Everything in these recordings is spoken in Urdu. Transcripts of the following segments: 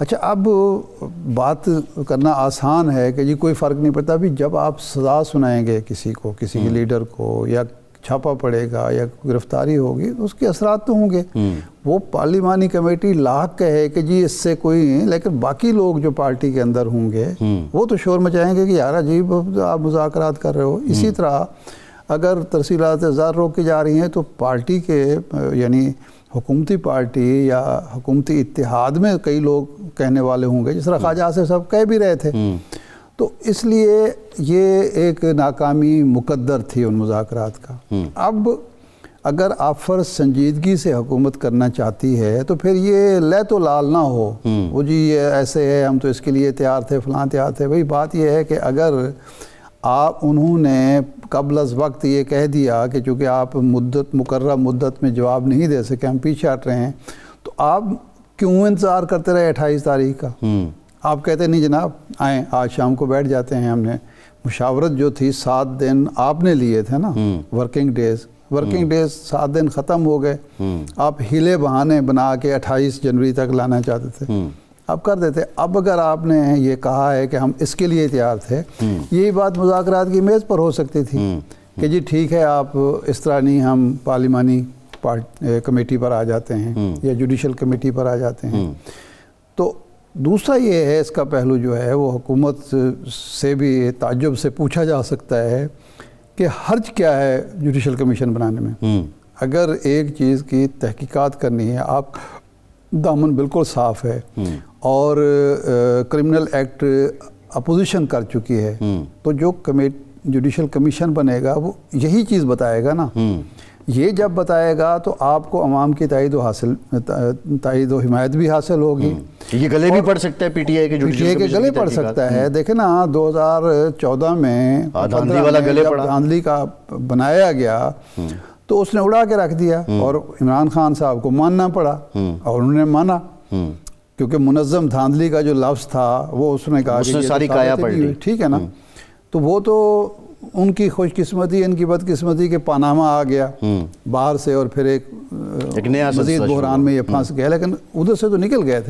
اچھا اب بات کرنا آسان ہے کہ جی کوئی فرق نہیں پڑتا، ابھی جب آپ سزا سنائیں گے کسی کو، کسی کے لیڈر کو، یا چھاپا پڑے گا یا گرفتاری ہوگی، تو اس کے اثرات تو ہوں گے۔ وہ پارلیمانی کمیٹی لاحق کہے کہ جی اس سے کوئی نہیں، لیکن باقی لوگ جو پارٹی کے اندر ہوں گے وہ تو شور مچائیں گے کہ یار عجیب آپ مذاکرات کر رہے ہو۔ اسی طرح اگر ترسیلات زر روکی جا رہی ہیں تو پارٹی کے یعنی حکومتی پارٹی یا حکومتی اتحاد میں کئی لوگ کہنے والے ہوں گے، جس طرح خواجہ آصف صاحب کہہ بھی رہے تھے، تو اس لیے یہ ایک ناکامی مقدر تھی ان مذاکرات کا۔ اب اگر آپ فرض سنجیدگی سے حکومت کرنا چاہتی ہے تو پھر یہ لے تو لال نہ ہو، وہ جی یہ ایسے ہے، ہم تو اس کے لیے تیار تھے، فلاں تیار تھے۔ وہی بات یہ ہے کہ اگر انہوں نے قبل از وقت یہ کہہ دیا کہ چونکہ آپ مقررہ مدت میں جواب نہیں دے سکے، ہم پیچھے ہٹ رہے ہیں، تو آپ کیوں انتظار کرتے رہے 28 تاریخ کا؟ آپ کہتے نہیں جناب آئیں آج شام کو بیٹھ جاتے ہیں۔ ہم نے مشاورت جو تھی 7 دن آپ نے لیے تھے نا، ورکنگ ڈیز 7 دن ختم ہو گئے، آپ ہیلے بہانے بنا کے 28 جنوری تک لانا چاہتے تھے، آپ کر دیتے۔ اب اگر آپ نے یہ کہا ہے کہ ہم اس کے لیے تیار تھے، یہی بات مذاکرات کی میز پر ہو سکتی تھی کہ جی ٹھیک ہے آپ اس طرح نہیں، ہم پارلیمانی کمیٹی پر آ جاتے ہیں یا جوڈیشل کمیٹی پر آ جاتے ہیں۔ تو دوسرا یہ ہے، اس کا پہلو جو ہے وہ حکومت سے بھی تعجب سے پوچھا جا سکتا ہے کہ حرج کیا ہے جوڈیشل کمیشن بنانے میں؟ اگر ایک چیز کی تحقیقات کرنی ہے، آپ دامن بالکل صاف ہے اور کرمنل ایکٹ اپوزیشن کر چکی ہے، تو جو جوڈیشل کمیشن بنے گا وہ یہی چیز بتائے گا نا۔ یہ جب بتائے گا تو آپ کو عوام کی تائید و حمایت بھی حاصل ہوگی۔ یہ گلے بھی پڑ سکتا ہے پی ٹی آئی کے گلے پڑ سکتا ہے۔ دیکھیں نا 2014 میں دھاندلی کا بنایا گیا تو اس نے اڑا کے رکھ دیا اور عمران خان صاحب کو ماننا پڑا، اور انہوں نے مانا کیونکہ منظم دھاندلی کا جو لفظ تھا وہ اس نے کہا کہ ساری کایا پلٹی، ٹھیک ہے نا۔ تو وہ تو ان کی خوش قسمتی، ان کی بد قسمتی کے پاناما آ گیا باہر سے، اور پھر ایک مزید بحران میں یہ پھنس گیا، لیکن ادھر سے تو نکل گئے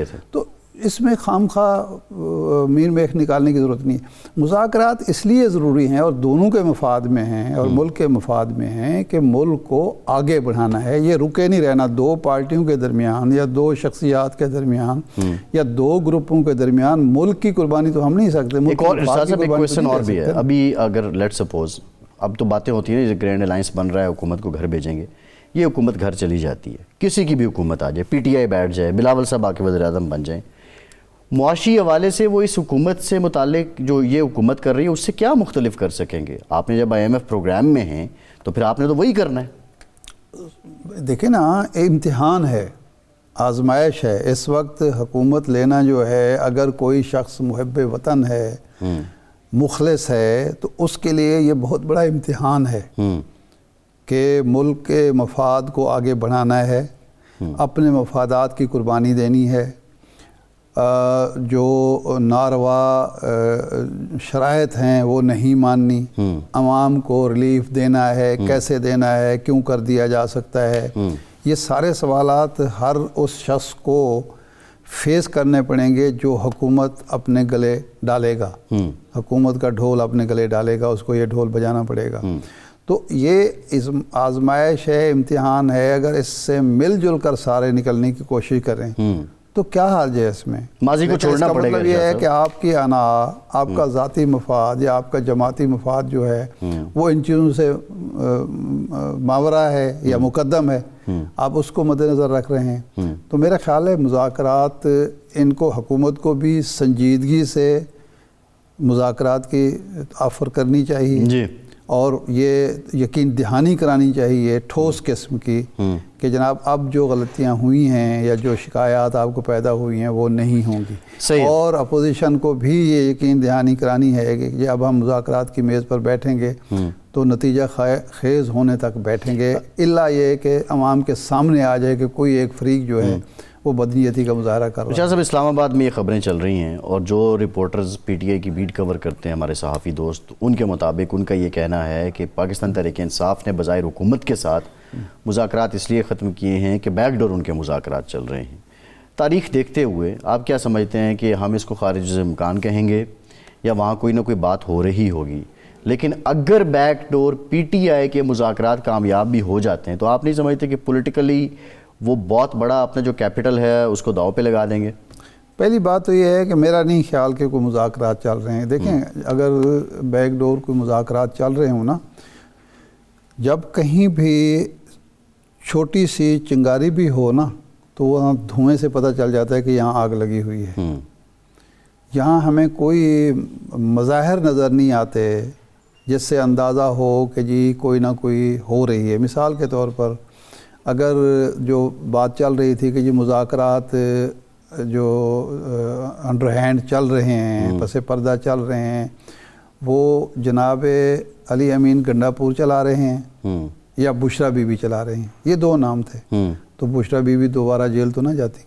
تھے۔ تو اس میں خام خواہ میر میخ نکالنے کی ضرورت نہیں ہے۔ مذاکرات اس لیے ضروری ہیں اور دونوں کے مفاد میں ہیں اور ملک کے مفاد میں ہیں کہ ملک کو آگے بڑھانا ہے، یہ رکے نہیں رہنا دو پارٹیوں کے درمیان یا دو شخصیات کے درمیان یا دو گروپوں کے درمیان۔ ملک کی قربانی تو ہم نہیں سکتے۔ ایک کویسچن اور بھی ہے، ابھی اگر لیٹ سپوز اب تو باتیں ہوتی ہیں گرینڈ الائنس بن رہا ہے، حکومت کو گھر بھیجیں گے، یہ حکومت گھر چلی جاتی ہے، کسی کی بھی حکومت آ جائے، پی ٹی آئی بیٹھ جائے، بلاول صاحب آ کے وزیر اعظم بن جائیں، معاشی حوالے سے وہ اس حکومت سے متعلق جو یہ حکومت کر رہی ہے اس سے کیا مختلف کر سکیں گے؟ آپ نے جب آئی ایم ایف پروگرام میں ہیں تو پھر آپ نے تو وہی کرنا ہے۔ دیکھیں نا، امتحان ہے، آزمائش ہے اس وقت۔ حکومت لینا جو ہے، اگر کوئی شخص محب وطن ہے، مخلص ہے، تو اس کے لیے یہ بہت بڑا امتحان ہے کہ ملک کے مفاد کو آگے بڑھانا ہے، اپنے مفادات کی قربانی دینی ہے، جو ناروا شرائط ہیں وہ نہیں ماننی، عوام کو ریلیف دینا ہے، کیسے دینا ہے، کیوں کر دیا جا سکتا ہے، یہ سارے سوالات ہر اس شخص کو فیس کرنے پڑیں گے جو حکومت اپنے گلے ڈالے گا، حکومت کا ڈھول اپنے گلے ڈالے گا، اس کو یہ ڈھول بجانا پڑے گا۔ تو یہ آزمائش ہے، امتحان ہے۔ اگر اس سے مل جل کر سارے نکلنے کی کوشش کریں تو کیا حرج ہے اس میں؟ ماضی کو چھوڑنا پڑے گا۔ مطلب یہ ہے کہ آپ کی انا، آپ کا ذاتی مفاد یا آپ کا جماعتی مفاد جو ہے وہ ان چیزوں سے ماورا ہے یا مقدم ہے، آپ اس کو مد نظر رکھ رہے ہیں۔ تو میرا خیال ہے مذاکرات، ان کو حکومت کو بھی سنجیدگی سے مذاکرات کی آفر کرنی چاہیے اور یہ یقین دہانی کرانی چاہیے ٹھوس قسم کی کہ جناب اب جو غلطیاں ہوئی ہیں یا جو شکایات آپ کو پیدا ہوئی ہیں وہ نہیں ہوں گی، اور اپوزیشن کو بھی یہ یقین دہانی کرانی ہے کہ اب ہم مذاکرات کی میز پر بیٹھیں گے تو نتیجہ خیز ہونے تک بیٹھیں گے، الا یہ کہ عوام کے سامنے آ جائے کہ کوئی ایک فریق جو ہے وہ بدنیتی کا مظاہرہ کر رہا ہے۔ شاہ صاحب، اسلام آباد میں یہ خبریں چل رہی ہیں اور جو رپورٹرز پی ٹی آئی کی بیٹ کور کرتے ہیں ہمارے صحافی دوست، ان کے مطابق ان کا یہ کہنا ہے کہ پاکستان تحریک انصاف نے بظاہر حکومت کے ساتھ مذاکرات اس لیے ختم کیے ہیں کہ بیک ڈور ان کے مذاکرات چل رہے ہیں۔ تاریخ دیکھتے ہوئے آپ کیا سمجھتے ہیں کہ ہم اس کو خارج سے امکان کہیں گے یا وہاں کوئی نہ کوئی بات ہو رہی ہوگی، لیکن اگر back door P T I کے مذاکرات کامیاب بھی ہو جاتے ہیں تو آپ نہیں سمجھتے کہ پولیٹیکلی وہ بہت بڑا اپنا جو کیپٹل ہے اس کو داؤ پہ لگا دیں گے؟ پہلی بات تو یہ ہے کہ میرا نہیں خیال کہ کوئی مذاکرات چل رہے ہیں. دیکھیں اگر بیک ڈور کوئی مذاکرات چل رہے ہوں نا، جب کہیں بھی چھوٹی سی چنگاری بھی ہو نا تو وہاں دھوئیں سے پتہ چل جاتا ہے کہ یہاں آگ لگی ہوئی ہے. یہاں ہمیں کوئی مظاہر نظر نہیں آتے جس سے اندازہ ہو کہ جی کوئی نہ کوئی ہو رہی ہے. مثال کے طور پر اگر جو بات چل رہی تھی کہ جی مذاکرات جو انڈر ہینڈ چل رہے ہیں، پس پردہ چل رہے ہیں، وہ جناب علی امین گنڈا پور چلا رہے ہیں یا بشرا بی بی چلا رہے ہیں. یہ دو نام تھے. تو بشرا بی بی دوبارہ جیل تو نہ جاتی،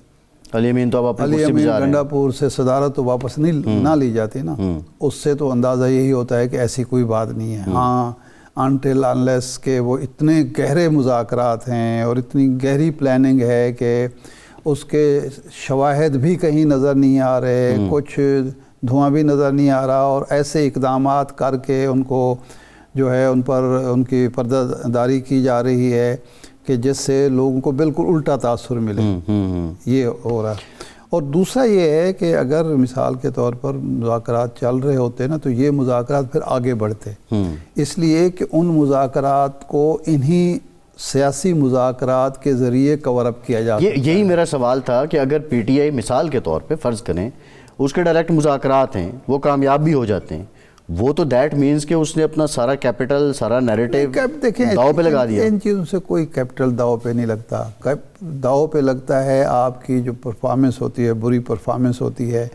علی امین تو اب علی امین گنڈا پور سے صدارت تو واپس نہ لی جاتی نا. اس سے تو اندازہ یہی ہوتا ہے کہ ایسی کوئی بات نہیں ہے. ہاں انٹل انلیس کہ وہ اتنے گہرے مذاکرات ہیں اور اتنی گہری پلاننگ ہے کہ اس کے شواہد بھی کہیں نظر نہیں آ رہے، کچھ دھواں بھی نظر نہیں آ رہا، اور ایسے اقدامات کر کے ان کو جو ہے ان پر ان کی پردہ داری کی جا رہی ہے کہ جس سے لوگوں کو بالکل الٹا تاثر ملے. یہ ہو رہا ہے. اور دوسرا یہ ہے کہ اگر مثال کے طور پر مذاکرات چل رہے ہوتے نا تو یہ مذاکرات پھر آگے بڑھتے، اس لیے کہ ان مذاکرات کو انہی سیاسی مذاکرات کے ذریعے کور اپ کیا جاتا ہے. یہی میرا سوال تھا کہ اگر پی ٹی آئی مثال کے طور پہ فرض کریں اس کے ڈائریکٹ مذاکرات ہیں، وہ کامیاب بھی ہو جاتے ہیں، وہ تو دیٹ مینز کہ اس نے اپنا سارا کیپٹل، سارا نیریٹیو داؤ پہ لگا دیا. ان چیزوں سے کوئی کیپٹل داؤ پہ نہیں لگتا. داؤ پہ لگتا ہے آپ کی جو پرفارمنس ہوتی ہے، بری پرفارمنس ہوتی ہے،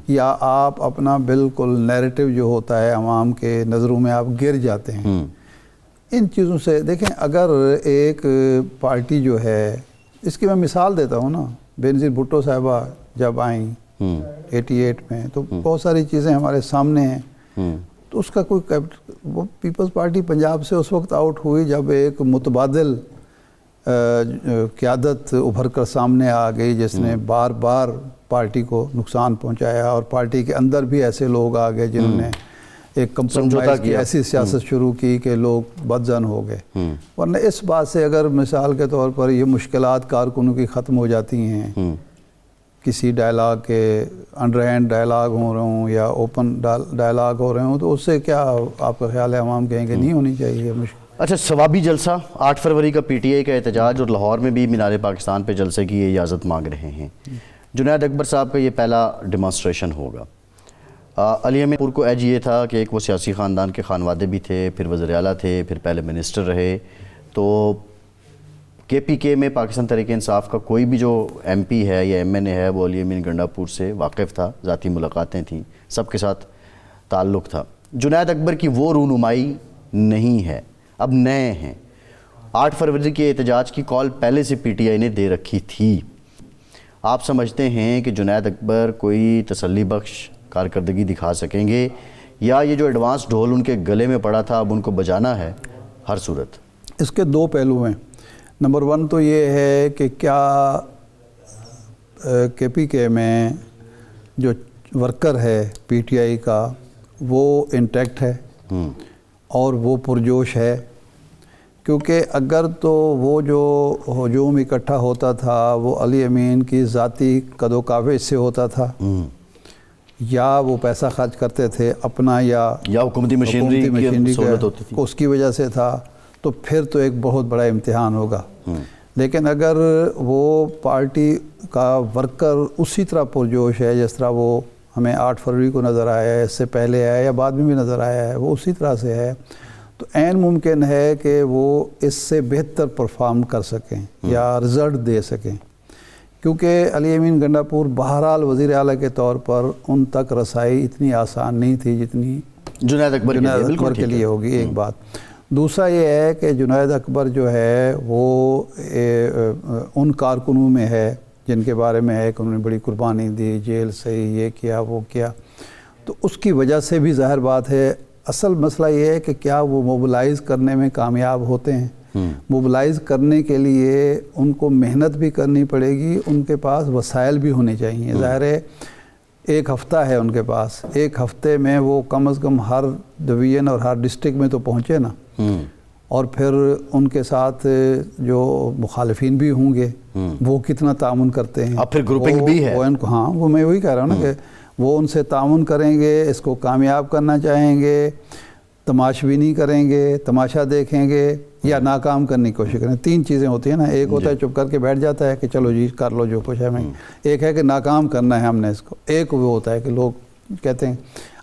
یا آپ اپنا بالکل نیریٹیو جو ہوتا ہے عوام کے نظروں میں آپ گر جاتے ہیں. ان چیزوں سے دیکھیں اگر ایک پارٹی جو ہے، اس کی میں مثال دیتا ہوں نا، بینظیر بھٹو صاحبہ جب آئیں 88 میں تو بہت ساری چیزیں ہمارے سامنے ہیں. تو اس کا کوئی وہ پیپلز پارٹی پنجاب سے اس وقت آؤٹ ہوئی جب ایک متبادل قیادت ابھر کر سامنے آ گئی جس نے بار بار پارٹی کو نقصان پہنچایا، اور پارٹی کے اندر بھی ایسے لوگ آ گئے جنہوں نے ایک کمپرومائز کی ایسی سیاست شروع کی کہ لوگ بدظن ہو گئے. ورنہ اس بات سے اگر مثال کے طور پر یہ مشکلات کارکنوں کی ختم ہو جاتی ہیں، کسی ڈائلاگ کے انڈر ہینڈ ڈائلاگ ہو رہے ہوں یا اوپن ڈائلاگ ہو رہے ہوں، تو اس سے کیا آپ کا خیال ہے عوام کہیں کہ نہیں ہونی چاہیے مشکل؟ اچھا، ثوابی جلسہ 8 فروری کا پی ٹی آئی کا احتجاج، اور لاہور میں بھی مینار پاکستان پہ جلسے کی اجازت مانگ رہے ہیں. جنید اکبر صاحب کا یہ پہلا ڈیمانسٹریشن ہوگا. علی امین پور کو ایج یہ تھا کہ ایک وہ سیاسی خاندان کے خانوادے بھی تھے، پھر وزیر اعلیٰ تھے، پھر پہلے منسٹر رہے. تو کے پی کے میں پاکستان تحریک انصاف کا کوئی بھی جو ایم پی ہے یا ایم این اے ہے وہ علی امین گنڈا پور سے واقف تھا، ذاتی ملاقاتیں تھیں، سب کے ساتھ تعلق تھا. جنید اکبر کی وہ رونمائی نہیں ہے، اب نئے ہیں. 8 فروری کے احتجاج کی کال پہلے سے پی ٹی آئی نے دے رکھی تھی. آپ سمجھتے ہیں کہ جنید اکبر کوئی تسلی بخش کارکردگی دکھا سکیں گے، یا یہ جو ایڈوانس ڈھول ان کے گلے میں پڑا تھا اب ان کو بجانا ہے ہر صورت؟ اس کے دو پہلو ہیں. نمبر 1 تو یہ ہے کہ کیا کے پی کے میں جو ورکر ہے پی ٹی آئی کا وہ انٹیکٹ ہے اور وہ پرجوش ہے. کیونکہ اگر تو وہ جو ہجوم اکٹھا ہوتا تھا وہ علی امین کی ذاتی قد و کاوش سے ہوتا تھا، یا وہ پیسہ خرچ کرتے تھے اپنا یا حکومتی مشینری کی سہولت ہوتی تھی، اس کی وجہ سے تھا، تو پھر تو ایک بہت بڑا امتحان ہوگا. لیکن اگر وہ پارٹی کا ورکر اسی طرح پرجوش ہے جس طرح وہ ہمیں 8 فروری کو نظر آیا ہے، اس سے پہلے آیا یا بعد میں بھی نظر آیا ہے، وہ اسی طرح سے ہے، تو عین ممکن ہے کہ وہ اس سے بہتر پرفارم کر سکیں یا رزلٹ دے سکیں. کیونکہ علی امین گنڈا پور بہرحال وزیر اعلیٰ کے طور پر ان تک رسائی اتنی آسان نہیں تھی جتنی جنید اکبر کے لیے ہوگی. ایک بات. دوسرا یہ ہے کہ جنید اکبر جو ہے وہ ان کارکنوں میں ہے جن کے بارے میں ہے کہ انہوں نے بڑی قربانی دی، جیل سے یہ کیا وہ کیا، تو اس کی وجہ سے بھی ظاہر بات ہے. اصل مسئلہ یہ ہے کہ کیا وہ موبلائز کرنے میں کامیاب ہوتے ہیں. موبلائز کرنے کے لیے ان کو محنت بھی کرنی پڑے گی، ان کے پاس وسائل بھی ہونے چاہیے. ظاہر ہے ایک ہفتہ ہے ان کے پاس، ایک ہفتے میں وہ کم از کم ہر ڈویژن اور ہر ڈسٹرکٹ میں تو پہنچے نا، اور پھر ان کے ساتھ جو مخالفین بھی ہوں گے وہ کتنا تعاون کرتے ہیں. اب پھر گروپنگ بھی ہے. ہاں وہ میں وہی کہہ رہا ہوں نا کہ وہ ان سے تعاون کریں گے، اس کو کامیاب کرنا چاہیں گے، تماشبینی کریں گے، تماشا دیکھیں گے یا ناکام کرنے کی کوشش کریں. 3 چیزیں ہوتی ہیں نا، ایک ہوتا ہے چپ کر کے بیٹھ جاتا ہے کہ چلو جی کر لو جو کچھ ہے میں، ایک ہے کہ ناکام کرنا ہے ہم نے اس کو، ایک وہ ہوتا ہے کہ لوگ کہتے ہیں.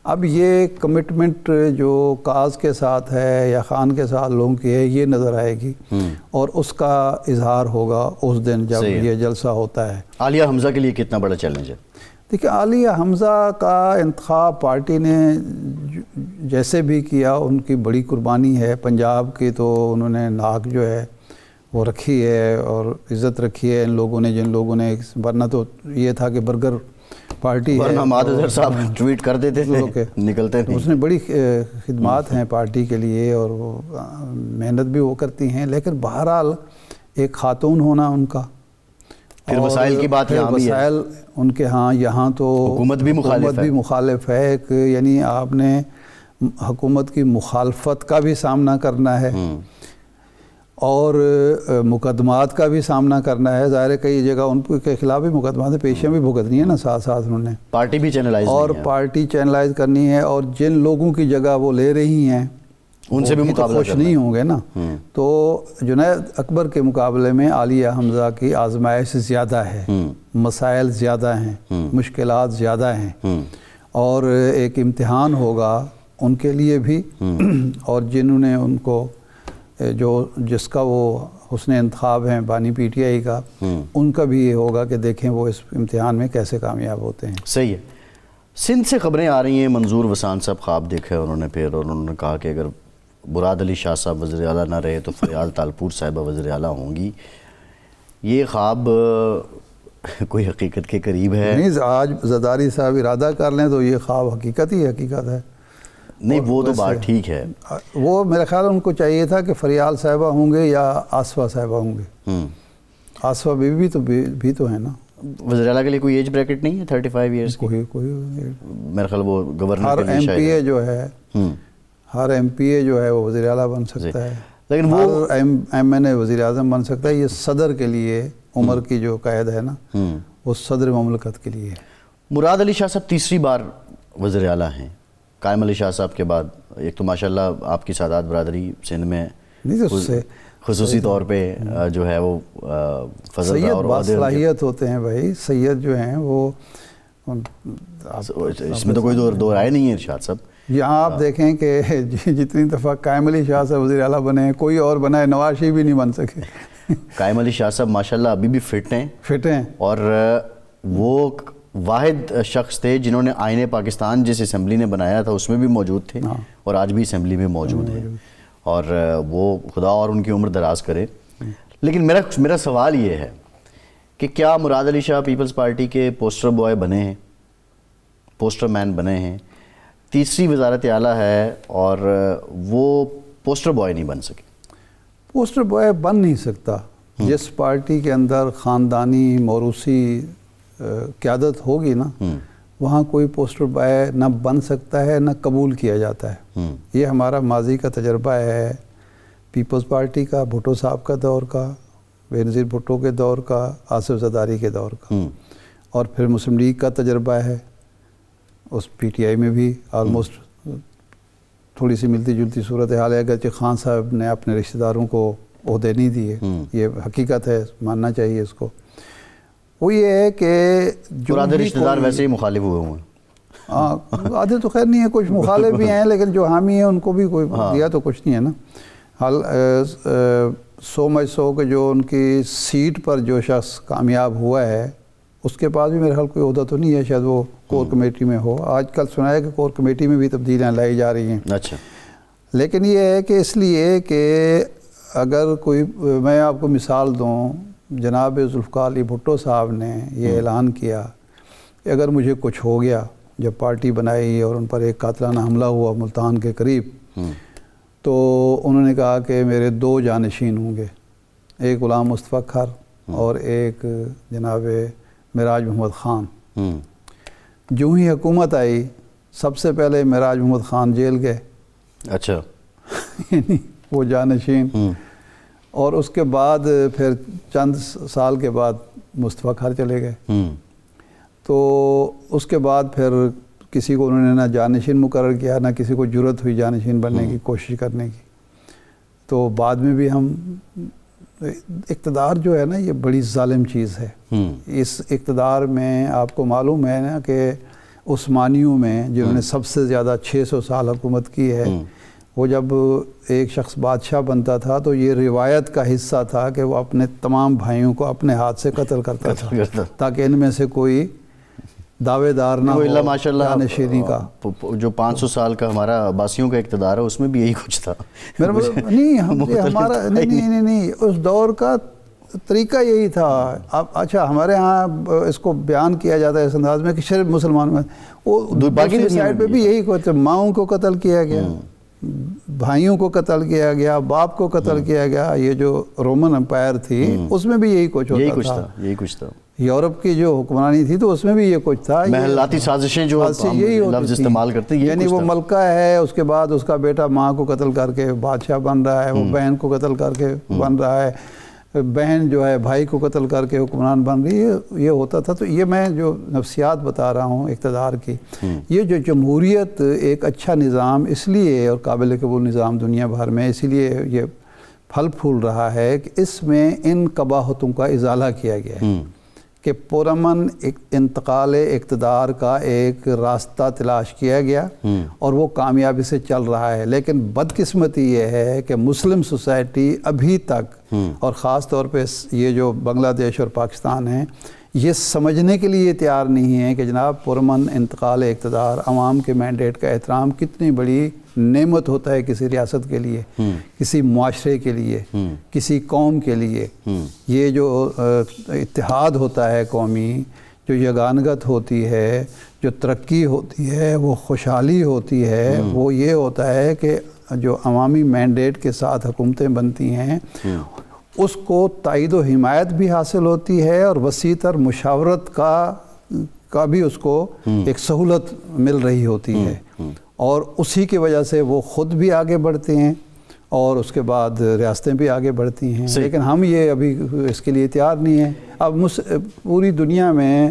اب یہ کمٹمنٹ جو کاز کے ساتھ ہے یا خان کے ساتھ لوگوں کی ہے یہ نظر آئے گی، اور اس کا اظہار ہوگا اس دن جب یہ جلسہ ہوتا ہے. عالیہ حمزہ کے لیے کتنا بڑا چیلنج ہے؟ دیکھیں عالیہ حمزہ کا انتخاب پارٹی نے جیسے بھی کیا، ان کی بڑی قربانی ہے. پنجاب کی تو انہوں نے ناک جو ہے وہ رکھی ہے اور عزت رکھی ہے ان لوگوں نے، جن لوگوں نے، ورنہ تو یہ تھا کہ برگر پارٹی ہے. ورنہ مادر صاحب ٹویٹ کر دیتے تھے نکلتے نہیں. اس نے بڑی خدمات ہیں پارٹی کے لیے اور وہ محنت بھی وہ کرتی ہیں، لیکن بہرحال ایک خاتون ہونا ان کا، پھر وسائل کی بات یہاں بھی ہے. وسائل ان کے ہاں یہاں تو حکومت بھی مخالف ہے. ایک یعنی آپ نے حکومت کی مخالفت کا بھی سامنا کرنا ہے اور مقدمات کا بھی سامنا کرنا ہے. ظاہر ہے کئی جگہ ان کے خلاف بھی مقدمات ہیں، پیشیاں بھی بھگتنی ہے نا ساتھ ساتھ انہوں نے. پارٹی بھی چینلائز اور پارٹی چینلائز کرنی ہے، اور جن لوگوں کی جگہ وہ لے رہی ہیں ان سے بھی مقابلہ خوش نہیں ہوں گے نا. تو جنید اکبر کے مقابلے میں عالیہ حمزہ کی آزمائش زیادہ ہے، مسائل زیادہ ہیں، مشکلات زیادہ ہیں، اور ایک امتحان ہوگا ان کے لیے بھی، اور جنہوں نے ان کو جس کا وہ حسن انتخاب ہیں بانی پی ٹی آئی کا، ان کا بھی یہ ہوگا کہ دیکھیں وہ اس امتحان میں کیسے کامیاب ہوتے ہیں. صحیح ہے. سندھ سے خبریں آ رہی ہیں، منظور وسان صاحب خواب دیکھا انہوں نے پھر، اور انہوں نے کہا کہ اگر مراد علی شاہ صاحب وزیر اعلیٰ نہ رہے تو فریال تالپور صاحبہ وزیر اعلیٰ ہوں گی. یہ خواب کوئی حقیقت کے قریب ہے؟ نہیں، آج زرداری صاحب ارادہ کر لیں تو یہ خواب حقیقت ہی حقیقت ہے. نہیں وہ تو بات ٹھیک ہے، وہ میرے خیال ان کو چاہیے تھا کہ فریال صاحبہ ہوں گے یا آصفہ صاحبہ ہوں گے. آصفہ بھی تو ہے نا. وزیر اعلیٰ کے لیے کوئی ایج بریکٹ نہیں ہے 35 ایئرس کی؟ کوئی میرے خیال وہ گورنر کے لیے ہر ایم پی اے جو ہے، ہر ایم پی اے جو ہے وہ وزیر اعلیٰ بن سکتا ہے، لیکن وہ ایم این اے وزیر اعظم بن سکتا ہے. یہ صدر کے لیے عمر کی جو قید ہے نا، وہ صدر مملکت کے لیے ہے. مراد علی شاہ صاحب تیسری بار وزیر اعلیٰ ہیں قائم علی شاہ صاحب کے بعد. ایک تو ماشاءاللہ آپ کی سادات برادری سندھ میں خصوصی طور پہ جو ہے وہ فضل سید باصلاحیت ہوتے ہیں بھائی. سید جو ہیں وہ، اس میں تو کوئی دو رائے نہیں ہے ارشاد صاحب. یہاں آپ دیکھیں کہ جتنی دفعہ قائم علی شاہ صاحب وزیر اعلیٰ بنے ہیں، کوئی اور بنا ہے، نواز شریف بھی نہیں بن سکے. قائم علی شاہ صاحب ماشاءاللہ ابھی بھی فٹ ہیں، اور وہ واحد شخص تھے جنہوں نے آئین پاکستان جس اسمبلی نے بنایا تھا اس میں بھی موجود تھے، اور آج بھی اسمبلی میں موجود ہیں، اور وہ خدا اور ان کی عمر دراز کرے. لیکن میرا سوال یہ ہے کہ کیا مراد علی شاہ پیپلز پارٹی کے پوسٹر بوائے بنے ہیں، پوسٹر مین بنے ہیں؟ تیسری وزارت اعلیٰ ہے اور وہ پوسٹر بوائے نہیں بن سکے. پوسٹر بوائے بن نہیں سکتا. جس پارٹی کے اندر خاندانی موروثی قیادت ہوگی نا، وہاں کوئی پوسٹر بوائے نہ بن سکتا ہے نہ قبول کیا جاتا ہے. یہ ہمارا ماضی کا تجربہ ہے، پیپلز پارٹی کا، بھٹو صاحب کا دور کا، بینظیر بھٹو کے دور کا، آصف زرداری کے دور کا، اور پھر مسلم لیگ کا تجربہ ہے. اس پی ٹی آئی میں بھی آلموسٹ تھوڑی سی ملتی جلتی صورتحال ہے، اگرچہ خان صاحب نے اپنے رشتہ داروں کو عہدے نہیں دیے. یہ حقیقت ہے، ماننا چاہیے اس کو. وہ یہ ہے کہ جو رشتہ دار ویسے ہی مخالف ہوئے ہیں. ہاں آدھے تو خیر نہیں ہے، کچھ مخالف بھی ہیں، لیکن جو حامی ہیں ان کو بھی کوئی دیا تو کچھ نہیں ہے نا. حال سو میں سو کہ جو ان کی سیٹ پر جو شخص کامیاب ہوا ہے اس کے پاس بھی میرے خیال کوئی عہدہ تو نہیں ہے، شاید وہ کور کمیٹی میں ہو. آج کل سنا ہے کہ کور کمیٹی میں بھی تبدیلیاں لائی جا رہی ہیں. اچھا. لیکن یہ ہے کہ اس لیے کہ اگر کوئی، میں آپ کو مثال دوں، جناب ذوالفقار علی بھٹو صاحب نے یہ اعلان کیا کہ اگر مجھے کچھ ہو گیا، جب پارٹی بنائی اور ان پر ایک قاتلانہ حملہ ہوا ملتان کے قریب، تو انہوں نے کہا کہ میرے 2 جانشین ہوں گے، ایک غلام مصطفیٰ کھر اور ایک جناب معراج محمد خان۔ جو ہی حکومت آئی سب سے پہلے معراج محمد خان جیل گئے، اچھا یعنی وہ جانشین، اور اس کے بعد پھر چند سال کے بعد مصطفیٰ کھر چلے گئے۔ تو اس کے بعد پھر کسی کو انہوں نے نہ جانشین مقرر کیا، نہ کسی کو جرت ہوئی جانشین بننے کی کوشش کرنے کی۔ تو بعد میں بھی ہم اقتدار جو ہے نا یہ بڑی ظالم چیز ہے۔ اس اقتدار میں آپ کو معلوم ہے نا کہ عثمانیوں میں جنہوں نے سب سے زیادہ 600 سال حکومت کی ہے، وہ جب ایک شخص بادشاہ بنتا تھا تو یہ روایت کا حصہ تھا کہ وہ اپنے تمام بھائیوں کو اپنے ہاتھ سے قتل کرتا تھا تاکہ ان میں سے کوئی دعوے دار نہ ہو جانشینی کا۔ جو 500 سال کا ہمارا عباسیوں کا اقتدار ہے اس میں بھی یہی کچھ تھا۔ نہیں ہمارا نہیں اس دور کا طریقہ یہی تھا۔ اچھا ہمارے ہاں اس کو بیان کیا جاتا ہے اس انداز میں کہ صرف مسلمانوں میں، وہ باقی سائڈ پہ بھی یہی کچھ، ماؤں کو قتل کیا گیا، بھائیوں کو قتل کیا گیا، باپ کو قتل کیا گیا۔ یہ جو رومن امپائر تھی اس میں بھی یہی کچھ ہوتا تھا، یہی کچھ تھا۔ یورپ کی جو حکمرانی تھی تو اس میں بھی یہ کچھ تھا، محلاتی سازشیں جو لفظ استعمال کرتے ہیں، یعنی وہ ملکہ ہے، اس کے بعد اس کا بیٹا ماں کو قتل کر کے بادشاہ بن رہا ہے، وہ بہن کو قتل کر کے بن رہا ہے، بہن جو ہے بھائی کو قتل کر کے حکمران بن رہی ہے، یہ ہوتا تھا۔ تو یہ میں جو نفسیات بتا رہا ہوں اقتدار کی، یہ جو جمہوریت ایک اچھا نظام اس لیے اور قابل قبول نظام دنیا بھر میں اس لیے یہ پھل پھول رہا ہے کہ اس میں ان قباحتوں کا ازالہ کیا گیا ہے کہ پرامن انتقال اقتدار کا ایک راستہ تلاش کیا گیا اور وہ کامیابی سے چل رہا ہے۔ لیکن بدقسمتی یہ ہے کہ مسلم سوسائٹی ابھی تک، اور خاص طور پہ یہ جو بنگلہ دیش اور پاکستان ہیں، یہ سمجھنے کے لیے تیار نہیں ہے کہ جناب پرامن انتقال اقتدار، عوام کے مینڈیٹ کا احترام کتنی بڑی نعمت ہوتا ہے کسی ریاست کے لیے، کسی معاشرے کے لیے، کسی قوم کے لیے۔ یہ جو اتحاد ہوتا ہے قومی، جو یگانگت ہوتی ہے، جو ترقی ہوتی ہے، وہ خوشحالی ہوتی ہے، وہ یہ ہوتا ہے کہ جو عوامی مینڈیٹ کے ساتھ حکومتیں بنتی ہیں اس کو تائید و حمایت بھی حاصل ہوتی ہے اور وسیع تر مشاورت کا بھی اس کو ایک سہولت مل رہی ہوتی ہے، اور اسی کی وجہ سے وہ خود بھی آگے بڑھتے ہیں اور اس کے بعد ریاستیں بھی آگے بڑھتی ہیں۔ لیکن ہم یہ ابھی اس کے لیے تیار نہیں ہیں۔ اب پوری دنیا میں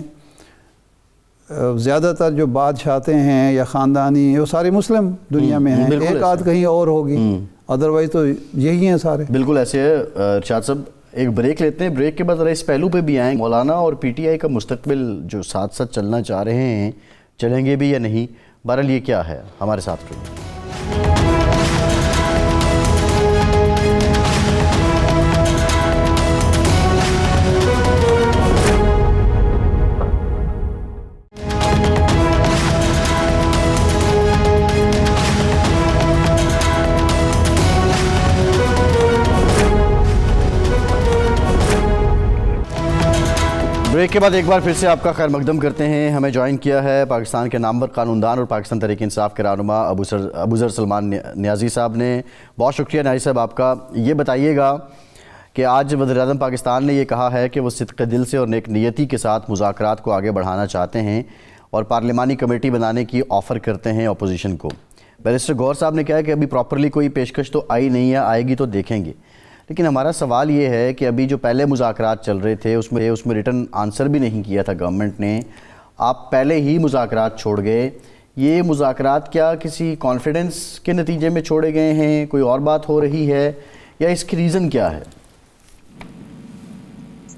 زیادہ تر جو بادشاہتے ہیں یا خاندانی، وہ سارے مسلم دنیا میں ہیں، ایک آدھ کہیں اور ہوگی، ادروائز تو یہی ہیں سارے۔ بالکل ایسے ہے۔ ارشاد صاحب ایک بریک لیتے ہیں، بریک کے بعد ذرا اس پہلو پہ بھی آئیں، مولانا اور پی ٹی آئی کا مستقبل جو ساتھ ساتھ چلنا چاہ رہے ہیں، چلیں گے بھی یا نہیں؟ بہرحال یہ کیا ہے، ہمارے ساتھ رہیے۔ بریک کے بعد ایک بار پھر سے آپ کا خیر مقدم کرتے ہیں۔ ہمیں جوائن کیا ہے پاکستان کے نامور قانوندان اور پاکستان تحریک انصاف کے رہنما ابوذر سلمان نیازی صاحب نے۔ بہت شکریہ نیازی صاحب آپ کا۔ یہ بتائیے گا کہ آج وزیر اعظم پاکستان نے یہ کہا ہے کہ وہ صدق دل سے اور نیک نیتی کے ساتھ مذاکرات کو آگے بڑھانا چاہتے ہیں اور پارلیمانی کمیٹی بنانے کی آفر کرتے ہیں اپوزیشن کو۔ بیرسٹر گوہر صاحب نے کہا کہ ابھی پراپرلی کوئی پیشکش تو آئی نہیں ہے، آئے گی تو دیکھیں گے۔ لیکن ہمارا سوال یہ ہے کہ ابھی جو پہلے مذاکرات چل رہے تھے اس میں ریٹن آنسر بھی نہیں کیا تھا گورنمنٹ نے، آپ پہلے ہی مذاکرات چھوڑ گئے۔ یہ مذاکرات کیا کسی کانفیڈنس کے نتیجے میں چھوڑے گئے ہیں، کوئی اور بات ہو رہی ہے، یا اس کی ریزن کیا ہے؟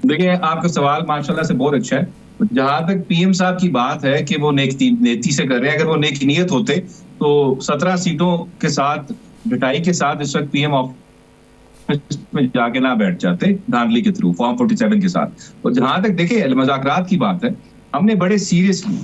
دیکھیں آپ کا سوال ماشاءاللہ سے بہت اچھا ہے۔ جہاں تک پی ایم صاحب کی بات ہے کہ وہ نیتی سے کر رہے ہیں، اگر وہ نیک نیت ہوتے تو 17 سیٹوں کے ساتھ ڈٹائی کے ساتھ اس وقت پی ایم آفس میں جا کے نہ بیٹھ جاتے دھاندلی کے تھرو فارم 47 کے ساتھ۔ اور جہاں تک دیکھیں مذاکرات کی بات ہے، ہم نے بڑے سیریسلی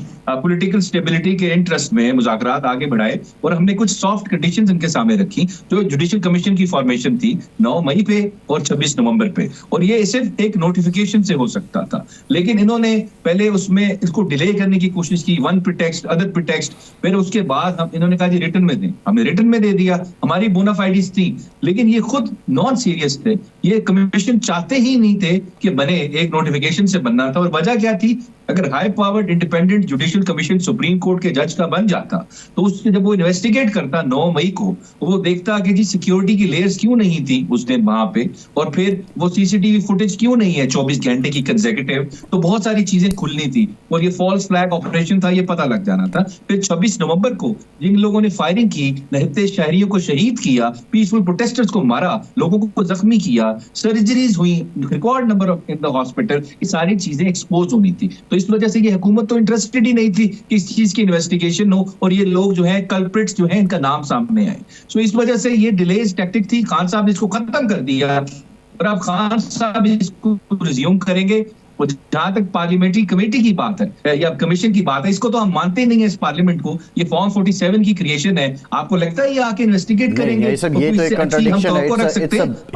پولیٹیکل اسٹیبلٹی کے انٹرسٹ میں مذاکرات آگے بڑھائے اور ہم نے کچھ سافٹ کنڈیشنز ان کے سامنے رکھی جو جوڈیشل کمیشن کی فارمیشن تھی 9 مئی پہ اور 26 نومبر پہ, اور یہ صرف ایک نوٹیفیکیشن سے ہو سکتا تھا, لیکن انہوں نے پہلے اس میں اس کو ڈیلے کرنے کی کوشش کی, ون پریٹیکسٹ ادر پریٹیکسٹ, پھر اس کے بعد انہوں نے کہا جی ریٹن میں دیں, ہم نے ریٹن میں دے دیا, ہماری بونا فائڈیز تھی, لیکن یہ خود نان سیریس تھے, یہ کمیشن چاہتے ہی نہیں تھے کہ بنے, ایک نوٹیفیکیشن سے بننا تھا. اور وجہ کیا تھی, اگر high powered independent judicial commission supreme court کے جج کا بن جاتا تو اس جب وہ انویسٹیگیٹ کرتا 9 مئی کو, وہ دیکھتا کہ جی سیکیورٹی کی لیئرز کیوں نہیں تھی اس دن وہاں پہ, اور پھر وہ سی سی ٹی وی فوٹیج کیوں نہیں ہے 24 گھنٹے کی کنزیکٹیو, تو بہت ساری چیزیں کھلنی تھی, اور یہ فالس فلیگ آپریشن تھا, یہ پتہ لگ جانا تھا. پھر 26 نومبر کو جن لوگوں نے فائرنگ کی, نہتے شہریوں کو شہید کیا, پیسفل پروٹیسٹرز کو مارا, لوگوں کو زخمی کیا, سرجریز ہوئی, record number in the hospital, یہ ساری چیزیں ایکسپوز ہونی تھی. تو اس وجہ سے یہ حکومت تو انٹرسٹڈ ہی نہیں تھی کہ اس چیز کی انویسٹیگیشن ہو اور یہ لوگ جو ہیں کلپریٹس جو ہیں ان کا نام سامنے آئے. سو اس وجہ سے یہ ڈیلیز ٹیکٹک تھی. خان صاحب نے اس کو ختم کر دیا اور اب خان صاحب اس کو ریزیوم کریں گے. اور جہاں تک پارلیمنٹری کمیٹی کی بات ہے یا کمیشن کی بات ہے, اس کو تو ہم مانتے نہیں ہیں اس پارلیمنٹ کو, یہ فارم 47 کی کریشن ہے. آپ کو لگتا ہے یہ آ کے انویسٹیگیٹ کریں گے؟ یہ تو ایک کنٹراڈکشن ہے, اٹس اے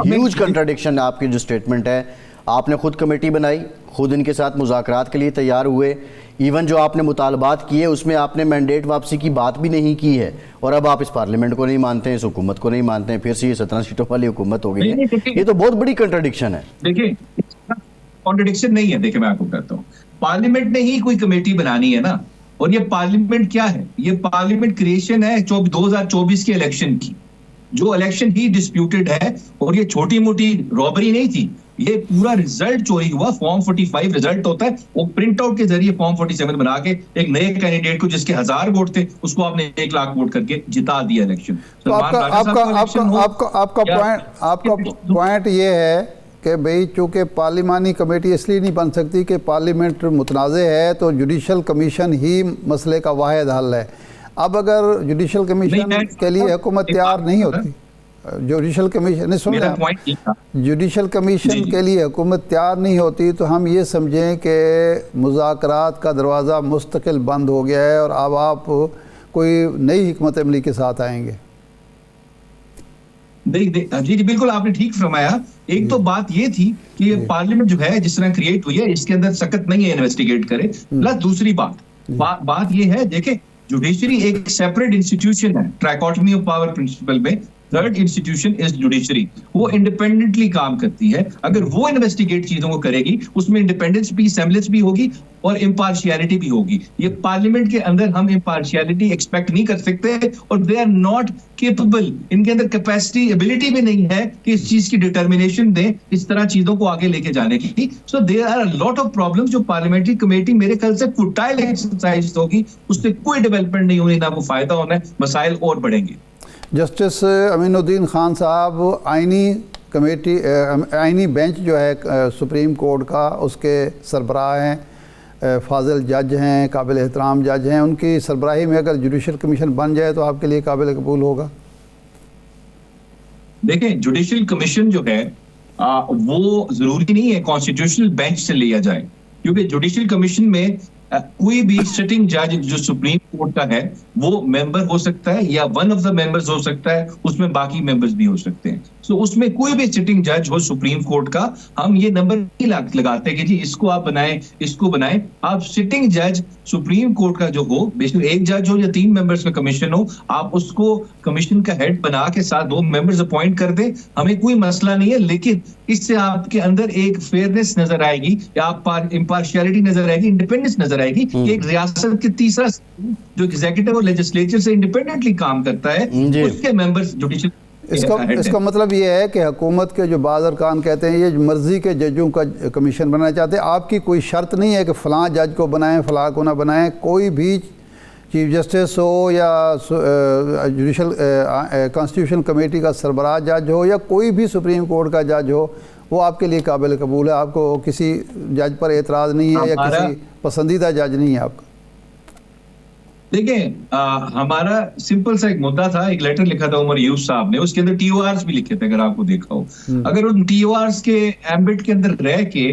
ہیوج کنٹراڈکشن ہے آپ کی جو سٹیٹمنٹ ہے. آپ نے خود کمیٹی بنائی, خود ان کے ساتھ مذاکرات کے لیے تیار ہوئے, ایون جو آپ نے مطالبات کیے اس میں آپ نے مینڈیٹ واپسی کی بات بھی نہیں کی ہے, اور اب آپ اس پارلیمنٹ کو نہیں مانتے ہیں, اس حکومت کو نہیں مانتے ہیں, پھر سے یہ 17 سیٹوں والی حکومت ہو گئی ہے. یہ تو بہت بڑی کنٹراڈکشن ہے. دیکھیں کنٹراڈکشن نہیں ہے, دیکھیں میں آپ کو کہتا ہوں, پارلیمنٹ نے ہی کوئی کمیٹی بنانی ہے نا, اور یہ پارلیمنٹ کیا ہے, یہ پارلیمنٹ کریشن ہے 2024 کے الیکشن کی, جو الیکشن ہی ڈسپیوٹڈ ہے, اور یہ چھوٹی موٹی رابری نہیں تھی, یہ پورا ریزلٹ چوری ہوا. فارم 45 ریزلٹ ہوتا ہے, وہ پرنٹ آؤٹ کے ذریعے فارم 47 بنا کے ایک نئے کینڈیڈیٹ کو جس کے 1000 ووٹ تھے اس کو آپ نے 1 لاکھ ووٹ کر کے جتا دیا الیکشن. آپ کا پوائنٹ یہ ہے کہ بھئی چونکہ پارلیمانی کمیٹی اس لیے نہیں بن سکتی کہ پارلیمنٹ متنازع ہے, تو جوڈیشل کمیشن ہی مسئلے کا واحد حل ہے. اب اگر جوڈیشل کمیشن کے لیے حکومت تیار نہیں ہوتی, جوڈیشل کمیشن جوڈیشل کمیشن کے لیے حکومت تیار نہیں ہوتی, تو ہم یہ سمجھیں کہ مذاکرات کا دروازہ مستقل بند ہو گیا ہے اور اب آپ کوئی نئی حکمت عملی کے ساتھ آئیں گے. جی بالکل آپ نے ٹھیک فرمایا. ایک تو بات یہ تھی کہ یہ پارلیمنٹ جو ہے جس طرح کریٹ ہوئی ہے اس کے اندر سخت نہیں ہے انویسٹیگیٹ کرے. پلس دوسری بات یہ ہے, دیکھیں جوڈیشری ایک سیپریٹ انسٹیٹیوشن ہے, ٹرائیکوٹمی آف پاور پرنسپل میں تھرڈ انسٹیٹیوشن از جوڈیشری, وہ انڈیپینڈنٹلی کام کرتی ہے. اگر وہ انویسٹیگیٹ چیزوں کو کرے گی اس میں انڈیپینڈنس بھی, سیمبلنس بھی ہوگی اور امپارشیلٹی بھی ہوگی. یہ پارلیمنٹ کے اندر ہم امپارشیلٹی ایکسپیکٹ نہیں کر سکتے, اور دے آر ناٹ کیپبل, ان کے اندر کیپیسٹی ایبلٹی بھی نہیں ہے کہ اس چیز کی ڈٹرمنیشن دیں اس طرح چیزوں کو آگے لے کے جانے کی. So there are a lot of problems جو پارلیمنٹری کمیٹی میرے خیال سے فوٹائل ایکسرسائز ہوگی, اس سے کوئی ڈیولپمنٹ نہیں ہونی, نہ وہ فائدہ ہونا ہے, مسائل اور بڑھیں گے. جسٹس امین الدین خان صاحب آئینی بینچ جو ہے سپریم کورٹ کا, اس کے سربراہ ہیں, فاضل جج ہیں, قابل احترام جج ہیں, ان کی سربراہی میں اگر جوڈیشل کمیشن بن جائے تو آپ کے لیے قابل قبول ہوگا؟ دیکھیں جوڈیشل کمیشن جو ہے وہ ضروری نہیں ہے کانسٹیٹیوشنل بینچ سے لیا جائے, کیونکہ جوڈیشل کمیشن میں کوئی بھی سٹنگ جج جو سپریم کورٹ کا ہے وہ ممبر ہو سکتا ہے, یا ون آف دا ممبرز ہو سکتا ہے, اس میں باقی ممبرز بھی ہو سکتے ہیں. سو اس میں کوئی بھی سٹنگ جج ہو سپریم کورٹ کا, ہم یہ نمبر نہیں لگاتے کہ جی اس کو آپ بنائیں, اس کو بنائیں. آپ سٹنگ جج سپریم کورٹ کا جو ہو, بے شک ایک جج ہو یا 3 ممبرز کا کمیشن ہو, آپ اس کو کمیشن کا ہیڈ بنا کے ساتھ 2 ممبرز اپوائنٹ کر دیں, ہمیں کوئی مسئلہ نہیں ہے. لیکن اس سے آپ کے اندر ایک فیئرنیس نظر آئے گی, یا آپ امپارشیلٹی نظر آئے گی, انڈیپینڈنس نظر آئے گی. ایک ریاست کے تیسرا جو ایگزیکٹو اور لیجسلیچر سے انڈیپینڈنٹلی کام کرتا ہے, اس کے ممبرز جوڈیشل. اس کا مطلب یہ ہے کہ حکومت کے جو بعض ارکان کہتے ہیں یہ مرضی کے ججوں کا کمیشن بنانا چاہتے ہیں, آپ کی کوئی شرط نہیں ہے کہ فلاں جج کو بنائیں فلاں کو نہ بنائیں, کوئی بھی چیف جسٹس ہو یا جوڈیشل کانسٹیٹیوشن کمیٹی کا سربراہ جج ہو یا کوئی بھی سپریم کورٹ کا جج ہو, وہ آپ کے لیے قابل قبول ہے. آپ کو کسی جج پر اعتراض نہیں ہے یا کسی پسندیدہ جج نہیں ہے آپ کا؟ دیکھیں ہمارا سمپل سا ایک مدعا تھا, ایک لیٹر لکھا تھا عمر یوسف صاحب نے, اس کے اندر TORs بھی لکھے تھے, اگر آپ کو دیکھا ہو. اگر ان TORs کے ایمبٹ کے اندر رہ کے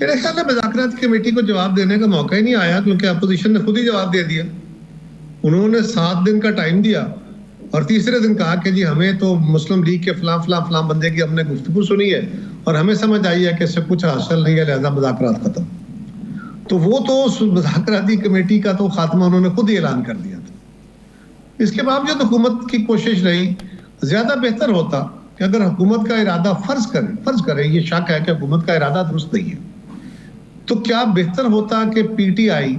میرے خیال میں مذاکرات کمیٹی کو جواب دینے کا موقع ہی نہیں آیا، کیونکہ اپوزیشن نے خود ہی جواب دے دیا. انہوں نے 7 دن کا ٹائم دیا اور تیسرے دن کہا کہ جی ہمیں تو مسلم لیگ کے فلاں فلاں فلاں بندے کی ہم نے گفتگو سنی ہے اور ہمیں سمجھ آئی ہے کہ اس سے کچھ حاصل نہیں ہے، لہذا مذاکرات ختم. تو وہ تو مذاکراتی کمیٹی کا تو خاتمہ انہوں نے خود ہی اعلان کر دیا تھا. اس کے باوجود حکومت کی کوشش رہی. زیادہ بہتر ہوتا کہ اگر حکومت کا ارادہ فرض کرے یہ شک ہے کہ حکومت کا ارادہ درست نہیں ہے، تو کیا بہتر ہوتا کہ پی ٹی آئی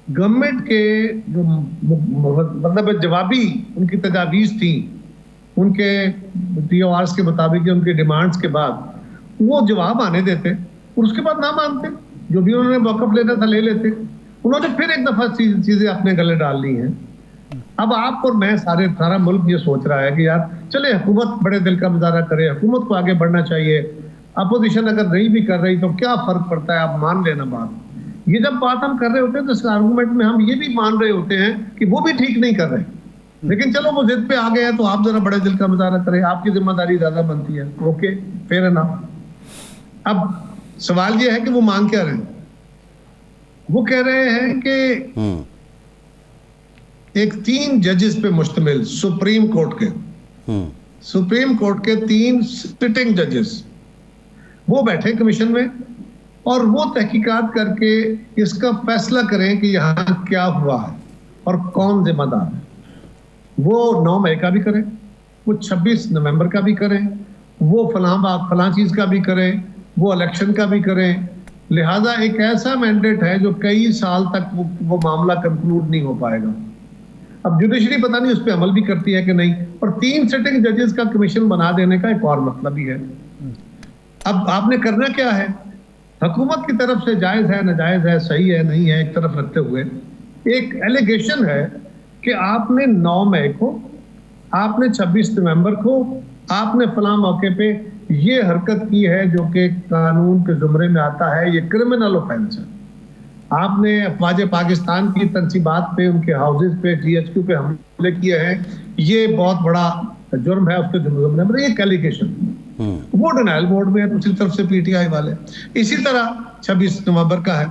گورنمنٹ کے جو مطلب جوابی ان کی تجاویز تھیں، ان کے ٹی او آرز کے مطابق ان کی ڈیمانڈز کے بعد وہ جواب آنے دیتے اور اس کے بعد نہ مانتے، جو بھی انہوں نے موقف لینا تھا لے لیتے. انہوں نے پھر ایک دفعہ چیزیں اپنے گلے ڈال لی ہیں. اب آپ اور میں سارا ملک یہ سوچ رہا ہے کہ یار چلے حکومت بڑے دل کا مظاہرہ کرے، حکومت کو آگے بڑھنا چاہیے، اپوزیشن اگر نہیں بھی کر رہی تو کیا فرق پڑتا ہے، آپ مان لینا بات. یہ جب بات ہم کر رہے ہوتے ہیں تو اس آرگومنٹ میں ہم یہ بھی مان رہے ہوتے ہیں کہ وہ بھی ٹھیک نہیں کر رہے، لیکن چلو وہ ضد پہ آ گئے ہیں تو آپ ذرا بڑے دل کا مظاہرہ کریں، آپ کی ذمہ داری زیادہ بنتی ہے. Okay, fair enough. اب سوال یہ ہے کہ وہ مانگ کیا رہے ہیں. وہ کہہ رہے ہیں کہ ایک 3 ججز پہ مشتمل سپریم کورٹ کے 3 سٹنگ ججز وہ بیٹھے کمیشن میں اور وہ تحقیقات کر کے اس کا فیصلہ کریں کہ یہاں کیا ہوا ہے اور کون ذمہ دار ہے. وہ 9 مئی کا بھی کریں، وہ 26 نومبر کا بھی کریں، وہ فلاں چیز کا بھی کریں، وہ الیکشن کا بھی کریں. لہٰذا ایک ایسا مینڈیٹ ہے جو کئی سال تک وہ معاملہ کنکلوڈ نہیں ہو پائے گا. اب جوڈیشری پتہ نہیں اس پہ عمل بھی کرتی ہے کہ نہیں. اور 3 سٹنگ ججز کا کمیشن بنا دینے کا ایک اور مطلب بھی ہے. اب آپ نے کرنا کیا ہے، حکومت کی طرف سے جائز ہے ناجائز ہے صحیح ہے نہیں ہے ایک طرف رکھتے ہوئے ایک ایلیگیشن ہے کہ آپ نے 9 مئی کو، آپ نے 26 نومبر کو، آپ نے فلاں موقع پہ یہ حرکت کی ہے جو کہ قانون کے زمرے میں آتا ہے، یہ کرمنل اوفینس ہے. آپ نے افواج پاکستان کی تنصیبات پہ، ان کے ہاؤسز پہ، ٹی ایچ کیو پہ حملے کیے ہیں، یہ بہت بڑا جرم ہے اس کے زمرے میں. یہ ایلیگیشن وہ ڈینائل موڈ میں ہے دوسری طرف سے پی ٹی آئی والے. اسی طرح 26 نومبر کا ہے،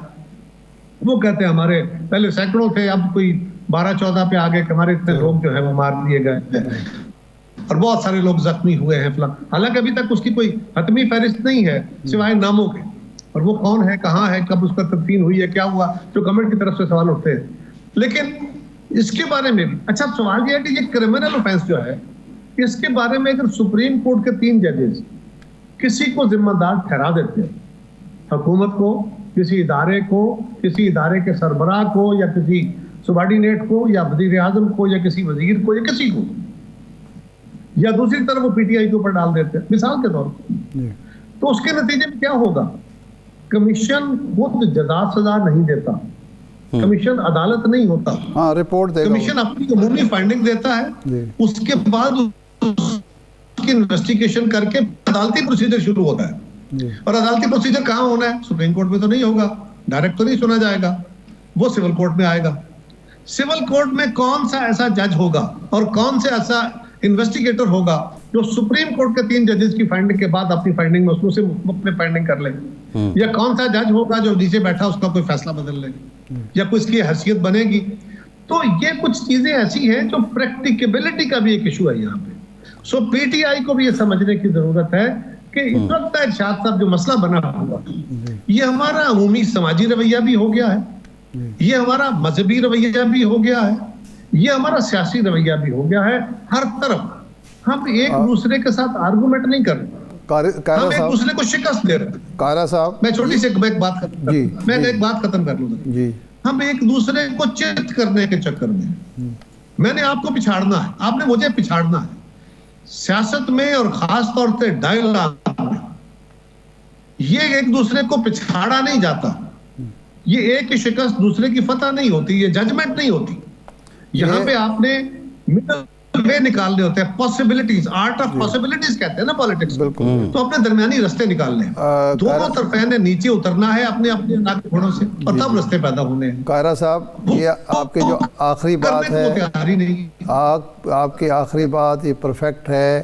وہ کہتے ہیں ہمارے پہلے سینکڑوں تھے، اب کوئی 12-14 پہ آگے کہ ہمارے اتنے لوگ جو ہے وہ مار دیے گئے اور بہت سارے لوگ زخمی ہوئے ہیں فلاں. حالانکہ ابھی تک اس کی کوئی حتمی فہرست نہیں ہے سوائے ناموں کے، اور وہ کون ہے، کہاں ہے، کب اس کا تدفین ہوئی ہے، کیا ہوا، جو گورنمنٹ کی طرف سے سوال اٹھتے ہیں. لیکن اس کے بارے میں بھی اچھا سوال یہ ہے کہ یہ کرمنل اوفینس جو ہے اس کے بارے میں اگر سپریم کورٹ کے 3 ججز کسی کو ذمہ دار ٹھہرا دیتے ہیں، حکومت کو، کسی ادارے کو، کسی ادارے کے سربراہ کو، یا کسی سبارڈینیٹ کو، یا وزیر اعظم کو، یا کسی وزیر کو، یا کسی کو، یا دوسری طرف وہ پی ٹی آئی کے اوپر ڈال دیتے ہیں مثال کے طور پر، تو اس کے نتیجے میں کیا ہوگا؟ کمیشن خود جزا سزا نہیں دیتا، کمیشن عدالت نہیں ہوتا. ہاں رپورٹ دے گا. کمیشن اپنی عمومی فائنڈنگ دیتا ہے، اس کے بعد اس کی انویسٹیگیشن کر کے عدالتی پروسیجر شروع ہوتا ہے. اور عدالتی پروسیجر کہاں ہونا ہے؟ سپریم کورٹ میں تو نہیں ہوگا، ڈائریکٹ تو نہیں سنا جائے گا، وہ سول کورٹ میں آئے گا. سول کورٹ میں کون سا ایسا جج ہوگا اور کون سے ایسا انویسٹیگیٹر ہوگا جو سپریم کورٹ کے 3 ججز کی فائنڈنگ کے بعد اپنی فائنڈنگ میں اس سے اپنے فائنڈنگ کر لے؟ یا کون سا جج ہوگا جو نیچے بیٹھا اس کا کوئی فیصلہ بدل لے یا کوئی اس کی حیثیت بنے گی؟ تو یہ کچھ چیزیں ایسی ہیں جو پریکٹیکیبلٹی کا بھی ایک ایشو ہے یہاں پہ. سو پی ٹی آئی کو بھی یہ سمجھنے کی ضرورت ہے کہ اس وقت ارشاد صاحب جو مسئلہ بنا ہوا یہ ہمارا عمومی سماجی رویہ بھی ہو گیا ہے، یہ ہمارا مذہبی رویہ بھی ہو گیا ہے، یہ ہمارا سیاسی رویہ بھی ہو گیا ہے. ہر طرف ہم ایک دوسرے کے ساتھ آرگومنٹ نہیں کر رہے، ہم ایک دوسرے کو شکست دے رہے ہیں. قاہرہ صاحب میں چھوٹی سی ایک بات ختم کر لوں. ہم ایک دوسرے کو چت کرنے کے چکر میں نے آپ کو پچھاڑنا ہے، آپ نے مجھے پچھاڑنا ہے. سیاست میں اور خاص طور سے ڈائیلاگ میں یہ ایک دوسرے کو پچھاڑا نہیں جاتا. یہ ایک کی شکست دوسرے کی فتح نہیں ہوتی، یہ ججمنٹ نہیں ہوتی. یہاں پہ آپ نے مڈل وے نکالنے ہوتے ہیں، پاسبلٹیز، آرٹ آف پاسبلٹیز کہتے ہیں نا پالیٹکس، تو اپنے درمیانی رستے نکالنے ہیں. دونوں طرفین نے نیچے اترنا ہے اپنے اپنے ناک گھوڑوں سے، اور تب رستے پیدا ہونے ہیں. قاہرہ صاحب یہ آپ کے جو آخری بات ہے، آپ کی آخری بات یہ پرفیکٹ ہے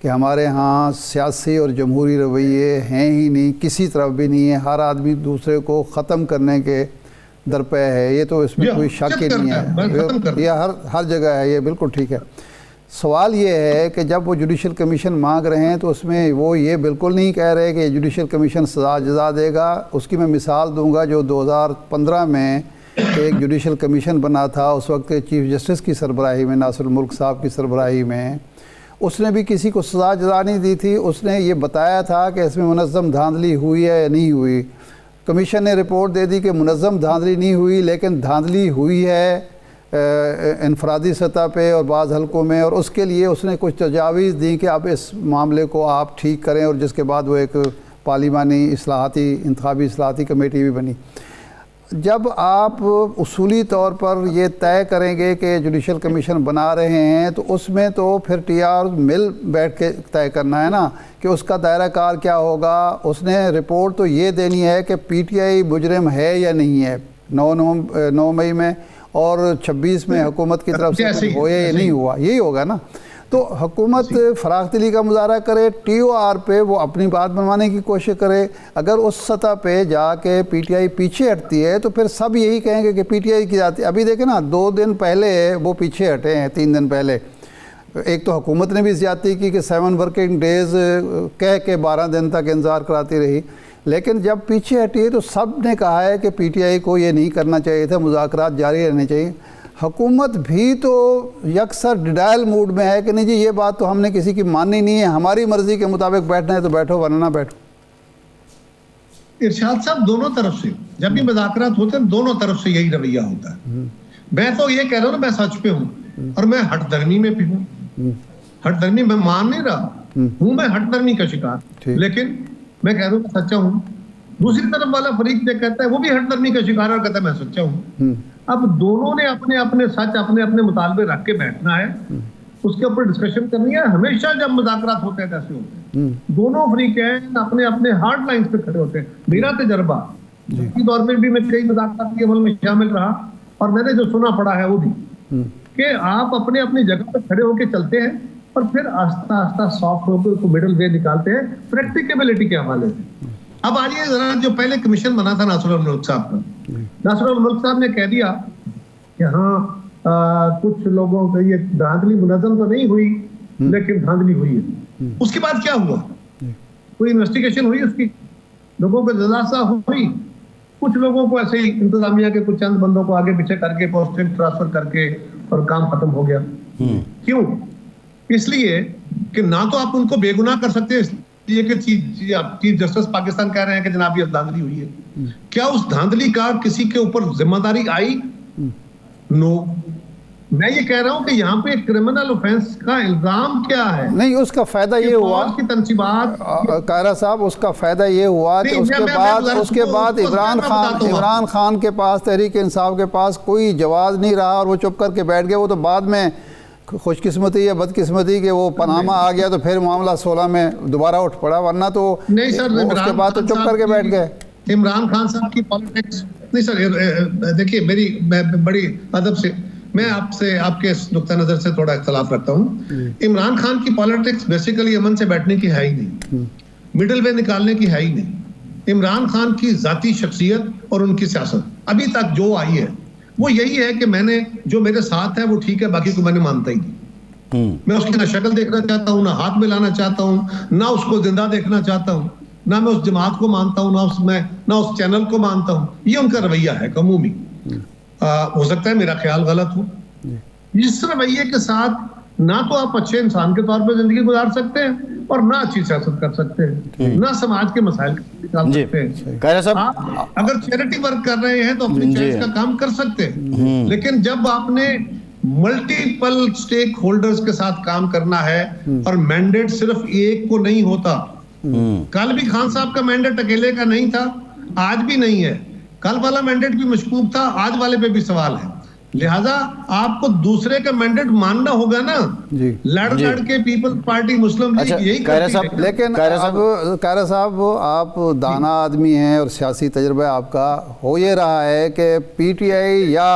کہ ہمارے ہاں سیاسی اور جمہوری رویے ہیں ہی نہیں، کسی طرف بھی نہیں ہے، ہر آدمی دوسرے کو ختم کرنے کے درپے ہے، یہ تو اس میں کوئی شک ہی نہیں ہے، یہ ہر جگہ ہے، یہ بالکل ٹھیک ہے۔ سوال یہ ہے کہ جب وہ جوڈیشل کمیشن مانگ رہے ہیں تو اس میں وہ یہ بالکل نہیں کہہ رہے کہ جوڈیشل کمیشن سزا جزا دے گا۔ اس کی میں مثال دوں گا، جو 2015 میں ایک جوڈیشل کمیشن بنا تھا، اس وقت چیف جسٹس کی سربراہی میں، ناصر الملک صاحب کی سربراہی میں، اس نے بھی کسی کو سزا جزا نہیں دی تھی، اس نے یہ بتایا تھا کہ اس میں منظم دھاندلی ہوئی ہے یا نہیں ہوئی۔ کمیشن نے رپورٹ دے دی کہ منظم دھاندلی نہیں ہوئی، لیکن دھاندلی ہوئی ہے انفرادی سطح پہ اور بعض حلقوں میں، اور اس کے لیے اس نے کچھ تجاویز دی کہ آپ اس معاملے کو آپ ٹھیک کریں، اور جس کے بعد وہ ایک پارلیمانی انتخابی اصلاحاتی کمیٹی بھی بنی۔ جب آپ اصولی طور پر یہ طے کریں گے کہ جوڈیشل کمیشن بنا رہے ہیں تو اس میں تو پھر ٹی آر مل بیٹھ کے طے کرنا ہے نا کہ اس کا دائرہ کار کیا ہوگا۔ اس نے رپورٹ تو یہ دینی ہے کہ پی ٹی آئی مجرم ہے یا نہیں ہے 9 مئی میں، اور 26 میں حکومت کی طرف سے ہوا یا نہیں ہوا، یہی ہوگا نا۔ تو حکومت فراخ دلی کا مظاہرہ کرے، ٹی او آر پہ وہ اپنی بات منوانے کی کوشش کرے۔ اگر اس سطح پہ جا کے پی ٹی آئی پیچھے ہٹتی ہے تو پھر سب یہی کہیں گے کہ پی ٹی آئی کی جاتی ہے۔ ابھی دیکھیں نا، 2 دن پہلے وہ پیچھے ہٹے ہیں، 3 دن پہلے۔ ایک تو حکومت نے بھی زیادتی کی کہ 7 ورکنگ ڈیز کہہ کے 12 دن تک انتظار کراتی رہی، لیکن جب پیچھے ہٹی ہے تو سب نے کہا ہے کہ پی ٹی آئی کو یہ نہیں کرنا چاہیے تھا، مذاکرات جاری رہنے چاہیے۔ حکومت بھی تو یکسر ڈیڈائل موڈ میں ہے کہ نہیں جی یہ بات تو ہم نے کسی کی ماننی نہیں ہے، ہماری مرضی کے مطابق بیٹھنا ہے تو بیٹھو ورنہ نہ بیٹھو۔ ارشاد صاحب، دونوں طرف سے جب بھی مذاکرات ہوتے ہیں دونوں طرف سے یہی رویہ ہوتا ہے۔ میں تو یہ کہہ رہا ہوں نا، میں سچ پہ ہوں اور میں ہٹ درمی میں بھی ہوں۔ ہٹ درمی میں مان نہیں رہا ہوں، میں ہٹ درمی کا شکار، لیکن میں کہہ رہا ہوں کہ سچا ہوں۔ دوسری طرف والا فریق جو کہتا ہے وہ بھی ہٹ درمی کا شکار ہے اور کہتا ہے میں سچا ہوں۔ اب دونوں نے اپنے اپنے سچ اپنے مطالبے رکھ کے بیٹھنا ہے، اس کے اوپر ڈسکشن کرنی ہے۔ ہمیشہ جب مذاکرات ہوتے ہیں ایسے ہوتے ہیں، دونوں فریقین اپنے اپنے ہارڈ لائنز پہ کھڑے ہوتے ہیں۔ میرا تجربہ کی دور میں بھی میں کئی مذاکرات کے عمل میں شامل رہا، اور میں نے جو سنا پڑا ہے وہ بھی کہ آپ اپنے اپنی جگہ پہ کھڑے ہو کے چلتے ہیں اور پھر آہستہ آہستہ سافٹ ہو کے مڈل وے نکالتے ہیں پریکٹیکیبلٹی کے حوالے سے۔ اب آئیے ذرا، جو پہلے کمیشن بنا تھا ناصر الملک صاحب کا، ناصر الملک صاحب نے کہہ دیا کہ ہاں کچھ لوگوں کو یہ دھاندلی منظم تو نہیں ہوئی لیکن دھاندلی ہوئی ہے۔ اس کے بعد کیا ہوا؟ کوئی انویسٹیگیشن ہوئی اس کی؟ لوگوں کو جزا ہوئی؟ کچھ لوگوں کو ایسے ہی انتظامیہ کے کچھ چند بندوں کو آگے پیچھے کر کے پوسٹنگ ٹرانسفر کر کے اور کام ختم ہو گیا۔ کیوں؟ اس لیے کہ نہ تو آپ ان کو بے گناہ کر سکتے، اس لیے کہ چیف جسٹس پاکستان کہہ رہے ہیں کہ جناب یہ دھاندلی ہوئی ہے۔ کیا اس دھاندلی کا کسی کے اوپر ذمہ داری آئی؟ نو۔ میں یہ کہہ رہا ہوں کہ یہاں پہ کرمنل اوفینس کا الزام کیا ہے؟ نہیں، اس کا فائدہ یہ ہوا کی تنصیبات، قاہرہ صاحب، اس کا فائدہ یہ ہوا کہ اس کے بعد عمران خان کے پاس، تحریک انصاف کے پاس کوئی جواز نہیں رہا اور وہ چپ کر کے بیٹھ گئے۔ وہ تو بعد میں خوش قسمتی یا بد قسمتی کہ وہ پاناما آ گیا تو پھر معاملہ 16 میں دوبارہ اٹھ پڑا، ورنہ تو نہیں سر، اس کے بعد تو چپ کر کے بیٹھ گئے۔ عمران خان صاحب کی پالیٹکس نہیں سر، دیکھیے میں بڑی ادب سے میں آپ کے نقطہ نظر سے تھوڑا اختلاف رکھتا ہوں۔ عمران خان کی پالیٹکس بیسیکلی امن سے بیٹھنے کی ہے ہی نہیں، مڈل وے نکالنے کی ہے ہی نہیں۔ عمران خان کی ذاتی شخصیت اور ان کی سیاست ابھی تک جو آئی ہے وہ یہی ہے کہ میں نے جو میرے ساتھ ہے وہ ٹھیک ہے، باقی کو میں نے مانتا ہی نہیں۔ میں اس کی نہ شکل دیکھنا چاہتا ہوں، نہ ہاتھ ملانا چاہتا ہوں، نہ اس کو زندہ دیکھنا چاہتا ہوں، نہ میں اس جماعت کو مانتا ہوں، نہ اس چینل کو مانتا ہوں۔ یہ ان کا رویہ ہے عمومی۔ ہو سکتا ہے میرا خیال غلط ہو۔ اس رویے کے ساتھ نہ تو آپ اچھے انسان کے طور پہ زندگی گزار سکتے ہیں اور نہ اچھی سیاست کر سکتے ہیں، نہ سماج کے مسائل نکال سکتے ہیں۔ آپ اگر چیریٹی ورک کر رہے ہیں تو اپنی چوائس کا کام کر سکتے ہیں، لیکن جب آپ نے ملٹیپل سٹیک ہولڈرز کے ساتھ کام کرنا ہے اور مینڈیٹ صرف ایک کو نہیں ہوتا، کل بھی خان صاحب کا مینڈیٹ اکیلے کا نہیں تھا، آج بھی نہیں ہے، کل والا مینڈیٹ بھی مشکوک تھا، آج والے پہ بھی سوال ہے۔ لہٰذا آپ کو دوسرے کا مینڈیٹ ماننا ہوگا نا۔ لڑ کے پیپلز پارٹی مسلم لیگ یہی کرتی ہے۔ لیکن قاہرہ صاحب، آپ دانا آدمی ہیں اور سیاسی تجربہ آپ کا ہو یہ رہا ہے کہ پی ٹی آئی یا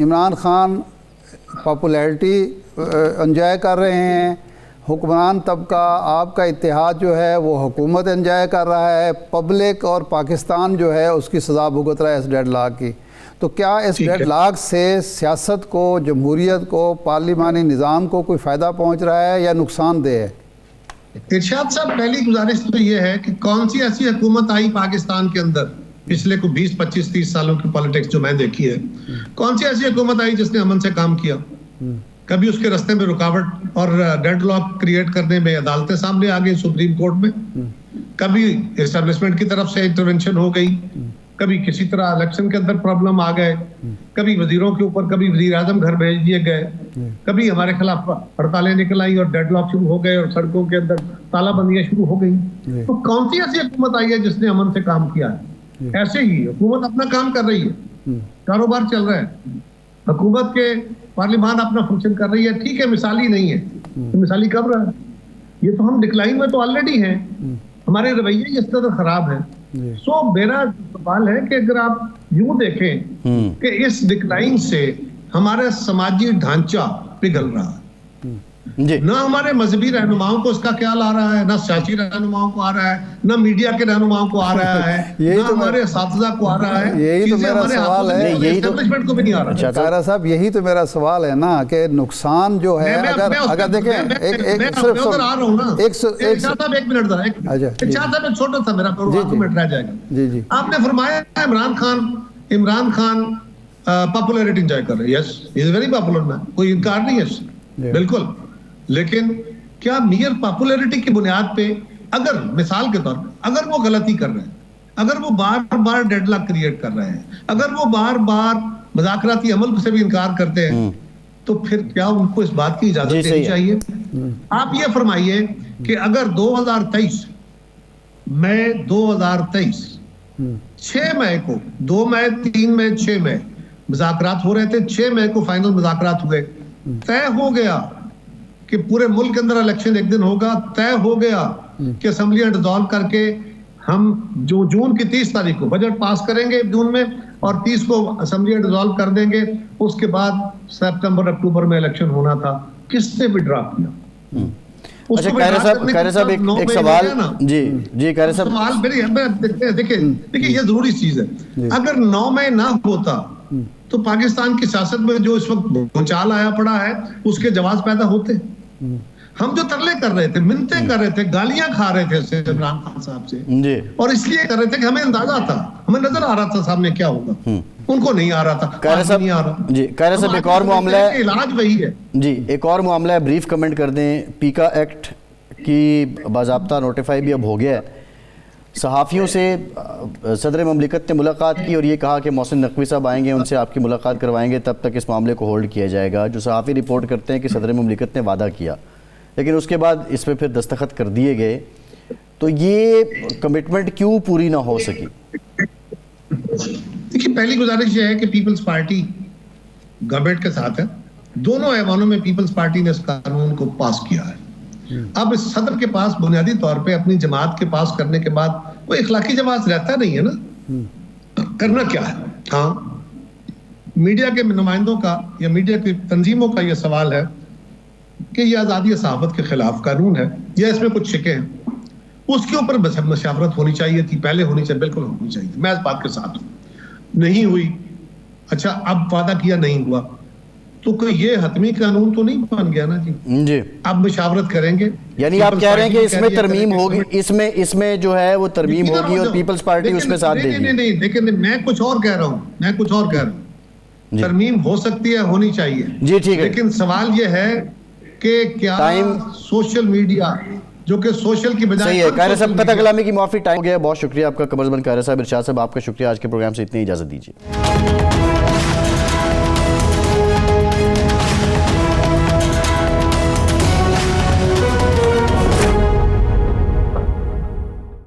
عمران خان پاپولیرٹی انجوائے کر رہے ہیں حکمران طبقہ آپ کا اتحاد جو ہے وہ حکومت انجوائے کر رہا ہے، پبلک اور پاکستان جو ہے اس کی سزا بھگت رہا ہے اس ڈیڈ لاک کی. تو کیا اس ڈیڈ لاک سے سیاست کو، جمہوریت کو، پارلیمانی نظام کو کوئی فائدہ پہنچ رہا ہے یا نقصان دہ ہے؟ ارشاد صاحب، پہلی گزارش تو یہ ہے کہ کون سی ایسی حکومت آئی پاکستان کے اندر پچھلے کو 20 25 30 سالوں کی پالیٹکس جو میں دیکھی ہے، کون سی ایسی حکومت آئی جس نے امن سے کام کیا؟ کبھی اس کے راستے میں رکاوٹ اور ڈیڈ لاک کریٹ کرنے میں عدالتیں سامنے آ گئی سپریم کورٹ میں، کبھی اسٹیبلشمنٹ کی طرف سے انٹرونشن ہو گئی، کبھی کسی طرح الیکشن کے اندر پرابلم آ گئے، کبھی وزیروں کے اوپر، کبھی وزیر اعظم گھر بھیج دیے گئے، کبھی ہمارے خلاف ہڑتالیں نکل آئی اور ڈیڈ لاک شروع ہو گئے اور سڑکوں کے اندر تالہ بندیاں شروع ہو گئی. تو کون سی ایسی حکومت آئی ہے جس نے امن سے کام کیا ہے؟ ایسے ہی حکومت اپنا کام کر رہی ہے، کاروبار چل رہا ہے، حکومت کے پارلیمان اپنا فنکشن کر رہی ہے. ٹھیک ہے، مثالی نہیں ہے، مثالی کب رہا ہے؟ یہ تو ہم ڈکلائن میں تو آلریڈی ہیں، ہمارے رویے اس طرح خراب ہیں. سو میرا سوال ہے کہ اگر آپ یوں دیکھیں کہ اس ڈکلائن سے ہمارا سماجی ڈھانچہ پگھل رہا ہے، نہ ہمارے مذہبی رہنماؤں کو اس کا خیال آ رہا ہے، نہ سیاسی رہنماؤں کو آ رہا ہے، نہ میڈیا کے رہنماؤں کو آ رہا ہے، نہ ہمارے اساتذہ کو آ رہا ہے. یہی تو میرا سوال ہے، اسٹیبلشمنٹ کو بھی نہیں آ رہا. قاہرہ صاحب یہی تو میرا سوال ہے نا کہ نقصان جو ہے اگر دیکھیں ایک چھوٹا سا میرا آرگومنٹ رہ جائے گا. آپ نے فرمایا عمران خان پاپولیرٹی انجوائے کر رہے ہیں. یس، ہی از ویری پاپولر مین، کوئی انکار نہیں ہے اس سے، بالکل. لیکن کیا میئر پاپولیرٹی کی بنیاد پہ اگر مثال کے طور پر اگر وہ غلطی کر رہے ہیں، اگر وہ بار بار ڈیڈ لاک کریٹ کر رہے ہیں، اگر وہ بار بار مذاکراتی عمل سے بھی انکار کرتے ہیں، تو پھر کیا ان کو اس بات کی اجازت دینی چاہیے؟ آپ یہ فرمائیے کہ اگر 2023 6 مئی کو 2 مئی 3 مئی 6 مئی مذاکرات ہو رہے تھے، 6 مئی کو فائنل مذاکرات ہوئے، طے ہو گیا کہ پورے ملک کے اندر الیکشن ایک دن ہوگا، طے ہو گیا کہ اسمبلیاں ڈیزالو کر کے ہم جو جون کی 30 تاریخ کو بجٹ پاس کریں گے جون میں، اور 30 کو اسمبلیاں ڈیزالو کر دیں گے. اس کے بعد سپتمبر اکتوبر میں الیکشن ہونا تھا. کس نے ودرا کیا؟ اچھا قاہرہ صاحب ایک سوال. جی قاہرہ صاحب دیکھیں یہ ضروری چیز ہے. اگر 9 مئی نہ ہوتا تو پاکستان کی سیاست میں جو اس وقت بھونچال آیا پڑا ہے اس کے جواز پیدا ہوتے. ہم جو ترلے کر رہے تھے، منتیں کر رہے تھے، گالیاں کھا رہے تھے عمران خان صاحب سے، اور اس لیے کر رہے تھے کہ ہمیں اندازہ تھا، ہمیں نظر آ رہا تھا سامنے کیا ہوگا. ان کو نہیں آ رہا تھا. قاہرہ صاحب ایک اور معاملہ ہے، علاج وہی ہے. جی ایک اور معاملہ ہے، بریف کمنٹ کر دیں. پیکا ایکٹ کی باضابطہ نوٹیفائی بھی اب ہو گیا ہے. صحافیوں سے صدر مملکت نے ملاقات کی اور یہ کہا کہ محسن نقوی صاحب آئیں گے، ان سے آپ کی ملاقات کروائیں گے، تب تک اس معاملے کو ہولڈ کیا جائے گا. جو صحافی رپورٹ کرتے ہیں کہ صدر مملکت نے وعدہ کیا لیکن اس کے بعد اس پہ پھر دستخط کر دیے گئے، تو یہ کمٹمنٹ کیوں پوری نہ ہو سکی؟ دیکھیے پہلی گزارش یہ ہے کہ پیپلز پارٹی گورنمنٹ کے ساتھ ہے. دونوں ایوانوں میں پیپلز پارٹی نے اس قانون کو پاس کیا ہے. اب اس صدر کے پاس بنیادی طور پہ اپنی جماعت کے پاس کرنے کے بعد وہ اخلاقی جواز رہتا نہیں ہے نا، کرنا کیا ہے. ہاں میڈیا کے نمائندوں کا یا میڈیا کی تنظیموں کا یہ سوال ہے کہ یہ آزادی صحافت کے خلاف قانون ہے یا اس میں کچھ شکیں ہیں، اس کے اوپر مشاورت ہونی چاہیے تھی، پہلے ہونی چاہیے، بالکل ہونی چاہیے تھی. میں اس بات کے ساتھ ہوں. نہیں ہوئی. اچھا اب وعدہ کیا نہیں ہوا تو کوئی یہ حتمی قانون تو نہیں بن گیا نا جی. اب مشاورت کریں گے، یعنی آپ کہہ رہے ہیں کہ اس میں ترمیم ہوگی، اس میں جو ہے وہ ترمیم ہوگی اور پیپلز پارٹی اس میں ساتھ دے گی. نہیں لیکن میں کچھ اور کہہ رہا ہوں، ترمیم ہو سکتی ہے، ہونی چاہیے جی ٹھیک ہے. لیکن سوال یہ ہے کہ کیا سوشل میڈیا جو کہ سوشل کی بجائے صحیح ہے. قاہرہ صاحب قطع کلامی کی معافی، ٹائم ہو گیا. بہت شکریہ آپ کا قمر بند. قاہرہ صاحب ارشاد صاحب آپ کا شکریہ. آج کے پروگرام سے اتنی اجازت دیجیے.